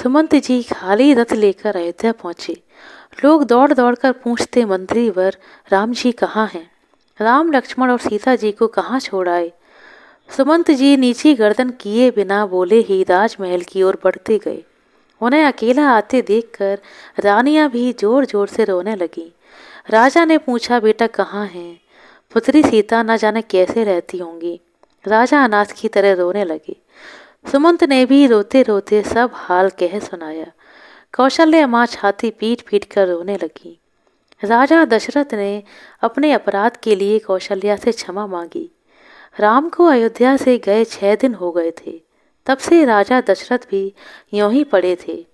सुमंत जी खाली रथ लेकर अयोध्या पहुंचे। लोग दौड़ दौड़ कर पूछते, मंत्री वर राम जी कहाँ हैं? राम लक्ष्मण और सीता जी को कहाँ छोड़ आए? सुमंत जी नीची गर्दन किए बिना बोले ही राजमहल की ओर बढ़ते गए। उन्हें अकेला आते देखकर रानियां भी जोर जोर से रोने लगी। राजा ने पूछा, बेटा कहाँ है? पुत्री सीता न जाने कैसे रहती होंगी। राजा अनाथ की तरह रोने लगे। सुमंत ने भी रोते रोते सब हाल कह सुनाया। कौशल्या माँ छाती पीट पीट कर रोने लगी। राजा दशरथ ने अपने अपराध के लिए कौशल्या से क्षमा मांगी। राम को अयोध्या से गए 6 दिन हो गए थे। तब से राजा दशरथ भी यूं ही पड़े थे।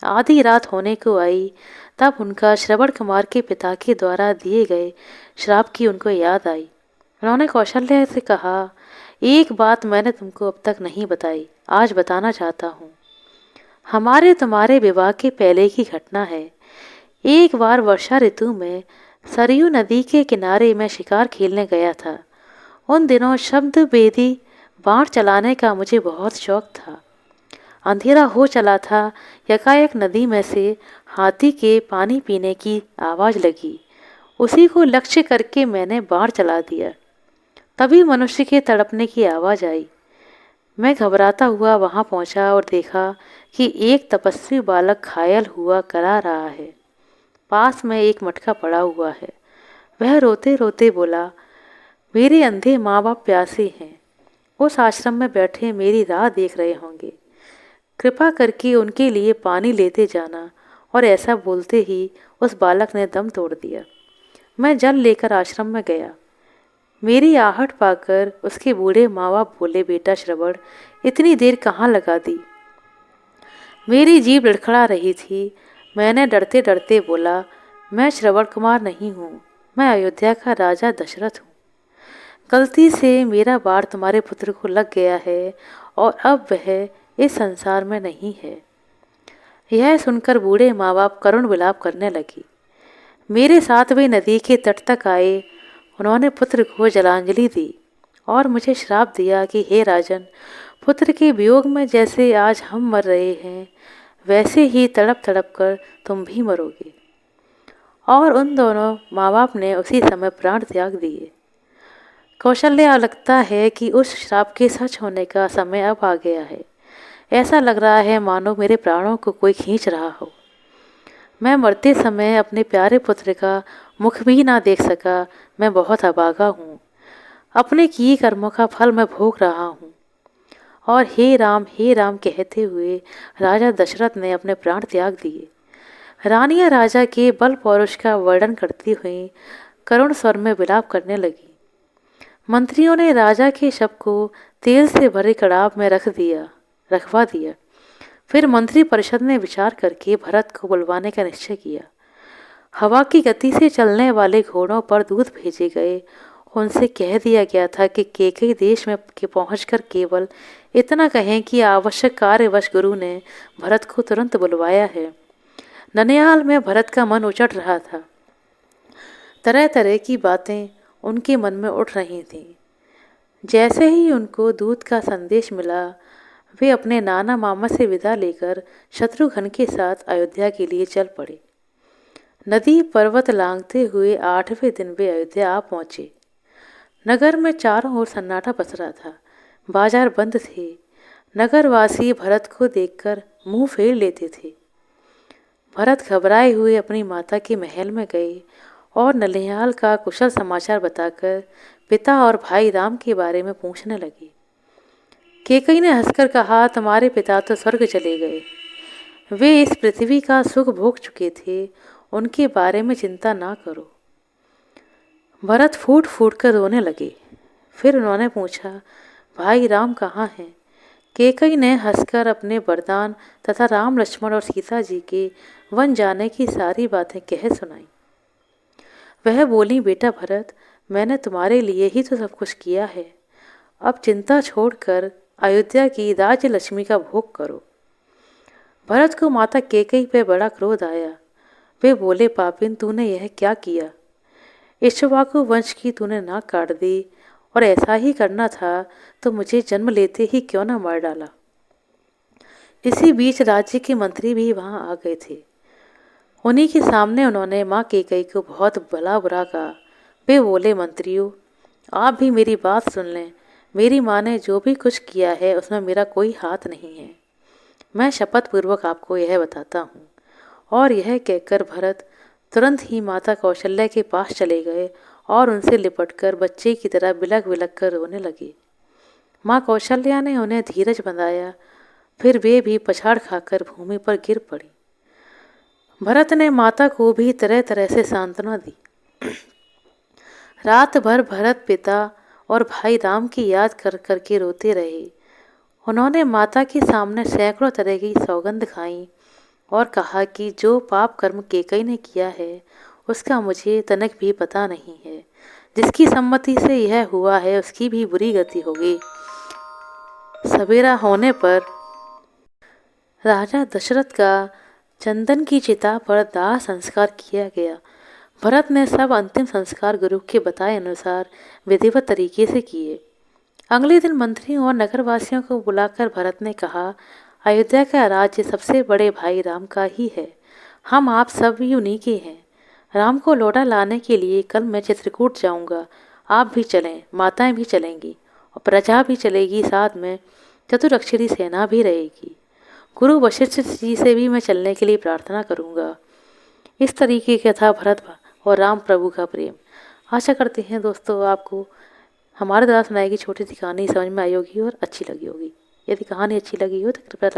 आधी रात होने को आई, तब उनका श्रवण कुमार के पिता के द्वारा दिए गए श्राप की उनको याद आई। उन्होंने कौशल्या से कहा, एक बात मैंने तुमको अब तक नहीं बताई, आज बताना चाहता हूँ। हमारे तुम्हारे विवाह के पहले की घटना है। एक बार वर्षा ऋतु में सरयू नदी के किनारे मैं शिकार खेलने गया था। उन दिनों शब्द बेदी बाण चलाने का मुझे बहुत शौक था। अंधेरा हो चला था। यकायक नदी में से हाथी के पानी पीने की आवाज़ लगी। उसी को लक्ष्य करके मैंने बाण चला दिया। तभी मनुष्य के तड़पने की आवाज़ आई। मैं घबराता हुआ वहां पहुंचा और देखा कि एक तपस्वी बालक घायल हुआ करा रहा है। पास में एक मटका पड़ा हुआ है। वह रोते रोते बोला, मेरे अंधे माँ बाप प्यासे हैं। उस आश्रम में बैठे मेरी राह देख रहे होंगे। कृपा करके उनके लिए पानी लेते जाना। और ऐसा बोलते ही उस बालक ने दम तोड़ दिया। मैं जल लेकर आश्रम में गया। मेरी आहट पाकर उसके बूढ़े माँ बाप बोले, बेटा श्रवण, इतनी देर कहाँ लगा दी? मेरी जीभ लड़खड़ा रही थी। मैंने डरते डरते बोला, मैं श्रवण कुमार नहीं हूँ, मैं अयोध्या का राजा दशरथ हूँ। गलती से मेरा बाण तुम्हारे पुत्र को लग गया है और अब वह इस संसार में नहीं है। यह सुनकर बूढ़े माँ बाप करुण विलाप करने लगे। मेरे साथ वे नदी के तट तक आए। उन्होंने पुत्र को जलांजलि दी और मुझे श्राप दिया कि हे राजन, पुत्र के वियोग में जैसे आज हम मर रहे हैं, वैसे ही तड़प तड़प कर तुम भी मरोगे। और उन दोनों माँ बाप ने उसी समय प्राण त्याग दिए। कौशल्या, लगता है कि उस श्राप के सच होने का समय अब आ गया है। ऐसा लग रहा है मानो मेरे प्राणों को कोई खींच रहा हो। मैं मरते समय अपने प्यारे पुत्र का मुख भी ना देख सका। मैं बहुत अभागा हूँ। अपने किए कर्मों का फल मैं भोग रहा हूँ। और हे राम कहते हुए राजा दशरथ ने अपने प्राण त्याग दिए। रानियां राजा के बल पौरुष का वर्णन करती हुई करुण स्वर में विलाप करने लगी। मंत्रियों ने राजा के शव को तेल से भरे कड़ाव में रखवा दिया। फिर मंत्री परिषद ने विचार करके भरत को बुलवाने का निश्चय किया। हवा की गति से चलने वाले घोड़ों पर दूत भेजे गए। उनसे कह दिया गया था कि केकई देश में पहुंचकर केवल इतना कहें कि आवश्यक कार्यवश गुरु ने भरत को तुरंत बुलवाया है। ननिहाल में भरत का मन उचट रहा था। तरह तरह की बातें उनके मन में उठ रही थीं। जैसे ही उनको दूत का संदेश मिला, वे अपने नाना मामा से विदा लेकर शत्रुघ्न के साथ अयोध्या के लिए चल पड़े। नदी पर्वत लांघते हुए 8वें दिन वे अयोध्या आ पहुंचे। नगर में चारों ओर सन्नाटा पसरा था। बाजार बंद थे। नगरवासी भरत को देखकर मुंह फेर लेते थे। भरत घबराए हुए अपनी माता के महल में गए और ननिहाल का कुशल समाचार बताकर पिता और भाई राम के बारे में पूछने लगे। केकई ने हंसकर कहा, तुम्हारे पिता तो स्वर्ग चले गए। वे इस पृथ्वी का सुख भोग चुके थे। उनके बारे में चिंता ना करो। भरत फूट फूट कर रोने लगे। फिर उन्होंने पूछा, भाई राम कहाँ हैं? केकई ने हंसकर अपने वरदान तथा राम लक्ष्मण और सीता जी के वन जाने की सारी बातें कह सुनाई। वह बोली, बेटा भरत, मैंने तुम्हारे लिए ही तो सब कुछ किया है। अब चिंता छोड़कर अयोध्या की राज्य लक्ष्मी का भोग करो। भरत को माता केकई पे बड़ा क्रोध आया। वे बोले, पापिन, तूने यह क्या किया? इक्ष्वाकु वंश की तूने नाक काट दी, और ऐसा ही करना था तो मुझे जन्म लेते ही क्यों न मार डाला। इसी बीच राज्य के मंत्री भी वहां आ गए थे। उन्हीं के सामने उन्होंने माँ कैकेयी को बहुत भला बुरा कहा। वे बोले, मंत्रियों, आप भी मेरी बात सुन लें। मेरी माँ ने जो भी कुछ किया है उसमें मेरा कोई हाथ नहीं है। मैं शपथ पूर्वक आपको यह बताता हूँ। और यह कहकर भरत तुरंत ही माता कौशल्या के पास चले गए और उनसे लिपटकर बच्चे की तरह बिलख बिलख कर रोने लगे। माँ कौशल्या ने उन्हें धीरज बंधाया, फिर वे भी पछाड़ खाकर भूमि पर गिर पड़ी। भरत ने माता को भी तरह तरह से सांत्वना दी। रात भर भरत पिता और भाई राम की याद कर करके रोते रहे। उन्होंने माता के सामने सैकड़ों तरह की सौगंध खाई और कहा कि जो पाप कर्म कैकेयी ने किया है उसका मुझे तनिक भी पता नहीं है। जिसकी सम्मति से यह हुआ है उसकी भी बुरी गति होगी। सवेरा होने पर राजा दशरथ का चंदन की चिता पर दाह संस्कार किया गया। भरत ने सब अंतिम संस्कार गुरु के बताए अनुसार विधिवत तरीके से किए। अगले दिन मंत्रियों और नगरवासियों को बुलाकर भरत ने कहा, अयोध्या का राज्य सबसे बड़े भाई राम का ही है। हम आप सब भी उन्हीं के हैं। राम को लौटा लाने के लिए कल मैं चित्रकूट जाऊंगा। आप भी चलें, माताएं भी चलेंगी और प्रजा भी चलेगी, साथ में चतुरक्षरी सेना भी रहेगी। गुरु वशिष्ठ जी से भी मैं चलने के लिए प्रार्थना करूंगा। इस तरीके का था भरत और राम प्रभु का प्रेम। आशा करते हैं दोस्तों आपको हमारे द्वारा सुनाई गई छोटी सी कहानी समझ में आई होगी और अच्छी लगी होगी। यदि कहानी अच्छी लगी हो तो कृपया